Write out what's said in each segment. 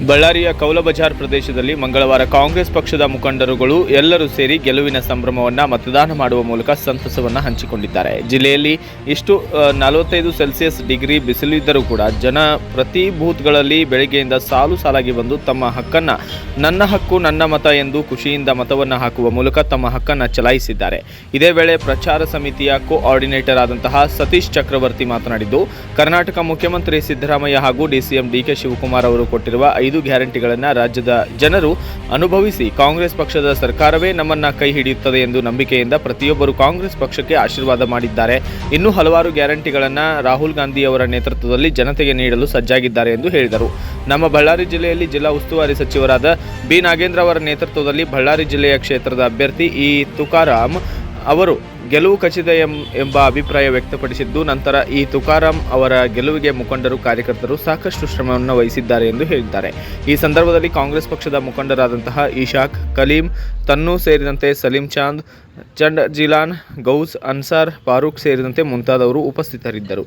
ಬಳ್ಳಾರಿಯ ಕೌಲಬಜಾರ್ ಪ್ರದೇಶದಲ್ಲಿ ಮಂಗಳವಾರ ಕಾಂಗ್ರೆಸ್ ಪಕ್ಷದ ಮುಖಂಡರುಗಳು ಎಲ್ಲರೂ ಸೇರಿ ಗೆಲುವಿನ ಸಂಭ್ರಮವನ್ನು ಮತದಾನ ಮಾಡುವ ಮೂಲಕ ಸಂತಸವನ್ನು ಹಂಚಿಕೊಂಡಿದ್ದಾರೆ. ಜಿಲ್ಲೆಯಲ್ಲಿ ಇಷ್ಟು 45 ಸೆಲ್ಸಿಯಸ್ ಡಿಗ್ರಿ ಬಿಸಿಲಿದ್ದರೂ ಕೂಡ ಜನ ಪ್ರತಿ ಬೂತ್ಗಳಲ್ಲಿ ಬೆಳಗ್ಗೆಯಿಂದ ಸಾಲಾಗಿ ಬಂದು ತಮ್ಮ ಹಕ್ಕನ್ನು ನನ್ನ ಹಕ್ಕು ನನ್ನ ಮತ ಎಂದು ಖುಷಿಯಿಂದ ಮತವನ್ನು ಹಾಕುವ ಮೂಲಕ ತಮ್ಮ ಹಕ್ಕನ್ನು ಚಲಾಯಿಸಿದ್ದಾರೆ. ಇದೇ ವೇಳೆ ಪ್ರಚಾರ ಸಮಿತಿಯ ಕೋಆರ್ಡಿನೇಟರ್ ಆದಂತಹ ಸತೀಶ್ ಚಕ್ರವರ್ತಿ ಮಾತನಾಡಿದ್ದು, ಕರ್ನಾಟಕ ಮುಖ್ಯಮಂತ್ರಿ ಸಿದ್ದರಾಮಯ್ಯ ಹಾಗೂ ಡಿಸಿಎಂ ಡಿಕೆ ಶಿವಕುಮಾರ್ ಅವರು ಕೊಟ್ಟಿರುವ 5 ಗ್ಯಾರಂಟಿಗಳನ್ನು ರಾಜ್ಯದ ಜನರು ಅನುಭವಿಸಿ ಕಾಂಗ್ರೆಸ್ ಪಕ್ಷದ ಸರ್ಕಾರವೇ ನಮ್ಮನ್ನ ಕೈ ಹಿಡಿಯುತ್ತದೆ ಎಂದು ನಂಬಿಕೆಯಿಂದ ಪ್ರತಿಯೊಬ್ಬರು ಕಾಂಗ್ರೆಸ್ ಪಕ್ಷಕ್ಕೆ ಆಶೀರ್ವಾದ ಮಾಡಿದ್ದಾರೆ. ಇನ್ನೂ ಹಲವಾರು ಗ್ಯಾರಂಟಿಗಳನ್ನು ರಾಹುಲ್ ಗಾಂಧಿ ಅವರ ನೇತೃತ್ವದಲ್ಲಿ ಜನತೆಗೆ ನೀಡಲು ಸಜ್ಜಾಗಿದ್ದಾರೆ ಎಂದು ಹೇಳಿದರು. ನಮ್ಮ ಬಳ್ಳಾರಿ ಜಿಲ್ಲೆಯಲ್ಲಿ ಜಿಲ್ಲಾ ಉಸ್ತುವಾರಿ ಸಚಿವರಾದ ಬಿ ನಾಗೇಂದ್ರ ಅವರ ನೇತೃತ್ವದಲ್ಲಿ ಬಳ್ಳಾರಿ ಜಿಲ್ಲೆಯ ಕ್ಷೇತ್ರದ ಅಭ್ಯರ್ಥಿ ಇ ತುಕಾರಾಂ ಅವರು ಗೆಲುವು ಖಚಿತ ಎಂಬ ಅಭಿಪ್ರಾಯ ವ್ಯಕ್ತಪಡಿಸಿದ್ದು, ನಂತರ ಈ ತುಕಾರಾಂ ಅವರ ಗೆಲುವಿಗೆ ಮುಖಂಡರು ಕಾರ್ಯಕರ್ತರು ಸಾಕಷ್ಟು ಶ್ರಮವನ್ನು ವಹಿಸಿದ್ದಾರೆ ಎಂದು ಹೇಳಿದ್ದಾರೆ. ಈ ಸಂದರ್ಭದಲ್ಲಿ ಕಾಂಗ್ರೆಸ್ ಪಕ್ಷದ ಮುಖಂಡರಾದಂತಹ ಇಶಾಕ್, ಕಲೀಂ, ತನ್ನು ಸೇರಿದಂತೆ ಸಲೀಂ ಚಾಂದ್, ಚಂಡ್ ಜಿಲಾನ್, ಗೌಸ್, ಅನ್ಸಾರ್, ಫಾರೂಕ್ ಸೇರಿದಂತೆ ಮುಂತಾದವರು ಉಪಸ್ಥಿತರಿದ್ದರು.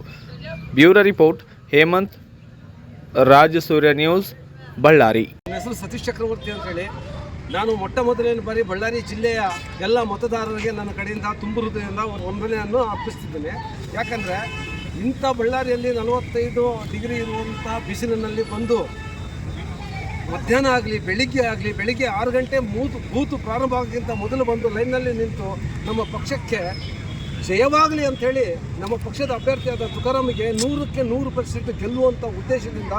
ಬ್ಯೂರೋ ರಿಪೋರ್ಟ್ ಹೇಮಂತ್, ರಾಜ್ ಸೂರ್ಯ ನ್ಯೂಸ್, ಬಳ್ಳಾರಿ. ನನ್ನ ಹೆಸರು ಸತೀಶ್ ಚಕ್ರವರ್ತಿ ಅಂತ ಹೇಳಿ. ನಾನು ಮೊದಲನೇ ಬಾರಿ ಬಳ್ಳಾರಿ ಜಿಲ್ಲೆಯ ಎಲ್ಲ ಮತದಾರರಿಗೆ ನನ್ನ ಕಡೆಯಿಂದ ತುಂಬು ಹೃದಯದಿಂದ ವಂದನೆಯನ್ನು ಅರ್ಪಿಸ್ತಿದ್ದೇನೆ. ಯಾಕಂದರೆ ಇಂಥ ಬಳ್ಳಾರಿಯಲ್ಲಿ 45 ಡಿಗ್ರಿ ಇರುವಂಥ ಬಿಸಿಲಿನಲ್ಲಿ ಬಂದು ಮಧ್ಯಾಹ್ನ ಆಗಲಿ ಬೆಳಿಗ್ಗೆ 6 ಗಂಟೆ ಬೂತು ಪ್ರಾರಂಭ ಆಗೋಕ್ಕಿಂತ ಮೊದಲು ಬಂದು ಲೈನ್ನಲ್ಲಿ ನಿಂತು ನಮ್ಮ ಪಕ್ಷಕ್ಕೆ ಜಯವಾಗಲಿ ಅಂಥೇಳಿ ನಮ್ಮ ಪಕ್ಷದ ಅಭ್ಯರ್ಥಿಯಾದ ತುಕಾರಾಮಿಗೆ 100ಕ್ಕೆ 100% ಗೆಲ್ಲುವಂಥ ಉದ್ದೇಶದಿಂದ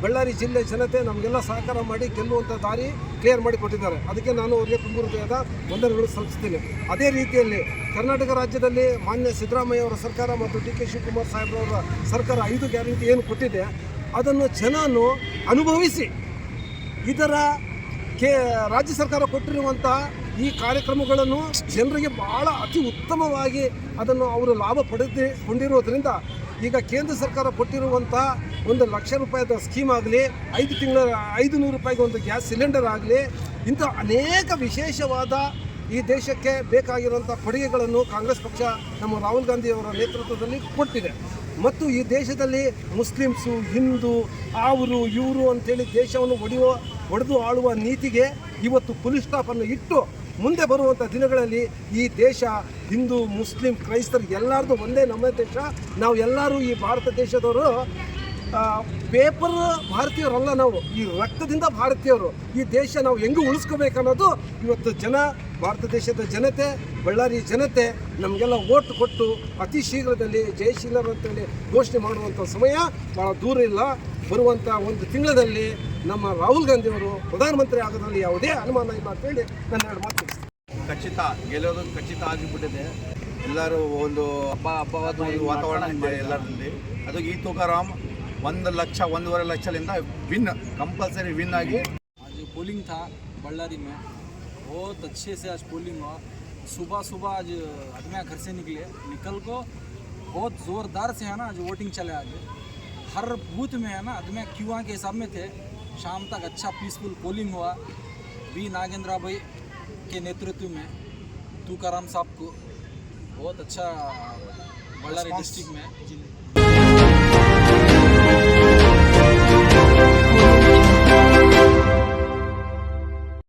ಬಳ್ಳಾರಿ ಜಿಲ್ಲೆ ಜನತೆ ನಮಗೆಲ್ಲ ಸಹಕಾರ ಮಾಡಿ ಗೆಲ್ಲುವಂಥ ದಾರಿ ಕ್ಲಿಯರ್ ಮಾಡಿಕೊಟ್ಟಿದ್ದಾರೆ. ಅದಕ್ಕೆ ನಾನು ಅವರಿಗೆ ತುಂಬ ಹೃದಯದ ವಂದನೆಗಳು ಸಲ್ಲಿಸ್ತೀನಿ. ಅದೇ ರೀತಿಯಲ್ಲಿ ಕರ್ನಾಟಕ ರಾಜ್ಯದಲ್ಲಿ ಮಾನ್ಯ ಸಿದ್ದರಾಮಯ್ಯ ಅವರ ಸರ್ಕಾರ ಮತ್ತು ಡಿ ಕೆ ಶಿವಕುಮಾರ್ ಸಾಹೇಬ್ರವರ ಸರ್ಕಾರ 5 ಗ್ಯಾರಂಟಿ ಏನು ಕೊಟ್ಟಿದೆ ಅದನ್ನು ಜನನು ಅನುಭವಿಸಿ ಇದರ ರಾಜ್ಯ ಸರ್ಕಾರ ಕೊಟ್ಟಿರುವಂಥ ಈ ಕಾರ್ಯಕ್ರಮಗಳನ್ನು ಜನರಿಗೆ ಬಹಳ ಅತಿ ಉತ್ತಮವಾಗಿ ಅದನ್ನು ಅವರು ಲಾಭ ಪಡೆದುಕೊಂಡಿರೋದ್ರಿಂದ ಈಗ ಕೇಂದ್ರ ಸರ್ಕಾರ ಕೊಟ್ಟಿರುವಂಥ 1 ಲಕ್ಷ ರೂಪಾಯಿದ ಸ್ಕೀಮ್ ಆಗಲಿ, 5 ತಿಂಗಳ 500 ರೂಪಾಯಿಗೆ ಒಂದು ಗ್ಯಾಸ್ ಸಿಲಿಂಡರ್ ಆಗಲಿ, ಇಂಥ ಅನೇಕ ವಿಶೇಷವಾದ ಈ ದೇಶಕ್ಕೆ ಬೇಕಾಗಿರುವಂಥ ಕೊಡುಗೆಗಳನ್ನು ಕಾಂಗ್ರೆಸ್ ಪಕ್ಷ ನಮ್ಮ ರಾಹುಲ್ ಗಾಂಧಿ ಅವರ ನೇತೃತ್ವದಲ್ಲಿ ಕೊಟ್ಟಿದೆ. ಮತ್ತು ಈ ದೇಶದಲ್ಲಿ ಮುಸ್ಲಿಮ್ಸು, ಹಿಂದೂ, ಅವರು ಇವರು ಅಂಥೇಳಿ ದೇಶವನ್ನು ಒಡೆದು ಆಳುವ ನೀತಿಗೆ ಇವತ್ತು ಫುಲ್ ಸ್ಟಾಪನ್ನು ಇಟ್ಟು ಮುಂದೆ ಬರುವಂಥ ದಿನಗಳಲ್ಲಿ ಈ ದೇಶ ಹಿಂದೂ, ಮುಸ್ಲಿಂ, ಕ್ರೈಸ್ತರು ಎಲ್ಲರದು ಒಂದೇ ನಮ್ಮ ದೇಶ. ನಾವು ಎಲ್ಲರೂ ಈ ಭಾರತ ದೇಶದವರು ಪೇಪರ್ ಭಾರತೀಯರಲ್ಲ, ನಾವು ಈ ರಕ್ತದಿಂದ ಭಾರತೀಯರು. ಈ ದೇಶ ನಾವು ಹೆಂಗೆ ಉಳಿಸ್ಕೋಬೇಕನ್ನೋದು ಇವತ್ತು ಭಾರತ ದೇಶದ ಜನತೆ, ಬಳ್ಳಾರಿ ಜನತೆ ನಮಗೆಲ್ಲ ಓಟ್ ಕೊಟ್ಟು ಅತಿ ಶೀಘ್ರದಲ್ಲಿ ಜಯಶೀಲರು ಅಂತೇಳಿ ಘೋಷಣೆ ಮಾಡುವಂಥ ಸಮಯ ಭಾಳ ದೂರ ಇಲ್ಲ. ಬರುವಂಥ 1 ತಿಂಗಳಲ್ಲಿ ನಮ್ಮ ರಾಹುಲ್ ಗಾಂಧಿ ಅವರು ಪ್ರಧಾನಮಂತ್ರಿ ಆಗೋದ್ರಲ್ಲಿ ಯಾವುದೇ ಅನುಮಾನ ಇಲ್ಲ ಅಂತೇಳಿ ನಾನು 2 ಮಾತು ಖಚಿತ ಗೆಲ್ಲೋದು ಖಚಿತ ಆಗಿಬಿಟ್ಟಿದೆ. ಎಲ್ಲರೂ ಒಂದು ಹಬ್ಬವಾದ ವಾತಾವರಣ ಇದೆ ಎಲ್ಲರಲ್ಲಿ. ಅದು ಈ ತುಕಾರಾಮ್ 1 ಲಕ್ಷ 1.5 ಲಕ್ಷದಿಂದ कंपलसरी विन आगे। आज पोलिंग था बल्लारी में, बहुत अच्छे से आज पोलिंग हुआ। सुबह आज आदमी घर से निकल को बहुत ज़ोरदार से है ना आज वोटिंग चले। आज हर बूथ में है ना आदमी क्यूआं के हिसाब में थे। शाम तक अच्छा पीसफुल पोलिंग हुआ। बी नागेंद्र भाई के नेतृत्व में तुकाराम साहब को बहुत अच्छा बल्लारी डिस्ट्रिक्ट में